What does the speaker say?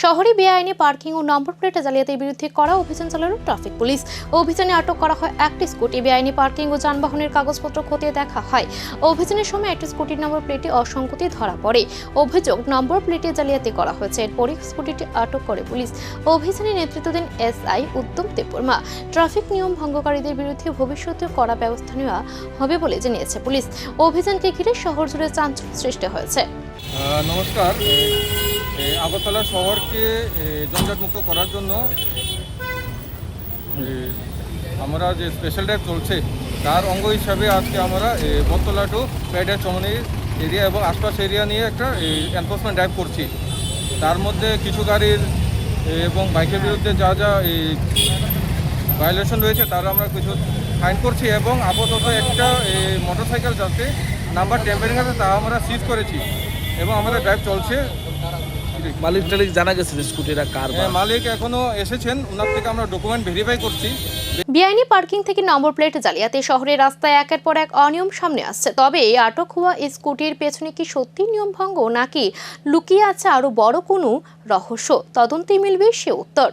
শহরে বেআইনি পার্কিং ও number plate জালিয়াতির বিরুদ্ধে কড়া অভিযান চালালো ট্রাফিক পুলিশ। অভিযানে আটক করা হয় একটি স্কুটি। বেআইনি পার্কিং ও যানবাহনের কাগজপত্র খতিয়ে দেখা হয়। অভিযানের সময় একটি স্কুটির নম্বর প্লেটে অসঙ্গতি ধরা পড়ে। অভিযোগ, নম্বর প্লেটে জালিয়াতি করা হয়েছে। এরপরই স্কুটিটি আটক করে পুলিশ। অভিযানে নেতৃত্ব দেন এসআই উত্তম দেববর্মা। ট্রাফিক নিয়ম ভঙ্গকারীদের বিরুদ্ধে ভবিষ্যতে কড়া ব্যবস্থা নেওয়া হবে বলে জানিয়েছে পুলিশ। অভিযানকে ঘিরে শহর জুড়ে চাঞ্চল্য সৃষ্টি হয়েছে। নমস্কার। আগরতলা শহরকে জঞ্জাটমুক্ত করার জন্য আমরা যে স্পেশাল ড্রাইভ চলছে তার অঙ্গ হিসাবে আজকে আমরা বটতলা টু পেডা চমনি এরিয়া এবং আশপাশ এরিয়া নিয়ে একটা এনফোর্সমেন্ট ড্রাইভ করছি। তার মধ্যে কিছু গাড়ির এবং বাইকের বিরুদ্ধে যা যা ভায়োলেশন রয়েছে তার আমরা কিছু ফাইন করছি এবং আপাতত একটা মোটরসাইকেল যাতে নাম্বার টেম্পারিং আছে তা আমরা সিজ করেছি এবং আমাদের ড্রাইভ চলছে। মালিক টালিক জানা গেছে যে স্কুটিটা কার? মালিক এখনো এসেছেন, ওনার থেকে আমরা ডকুমেন্ট ভেরিফাই করছি। বেআইনি পার্কিং থেকে নম্বর প্লেট জালিয়াতি শহরের রাস্তায় একের পর এক অনিয়ম সামনে আসছে। তবে আটক হওয়া এই স্কুটির পেছনে কি সত্যি নিয়ম ভঙ্গ নাকি লুকিয়ে আছে আরো বড় কোনো রহস্য? তদন্তে মিলবে সে উত্তর।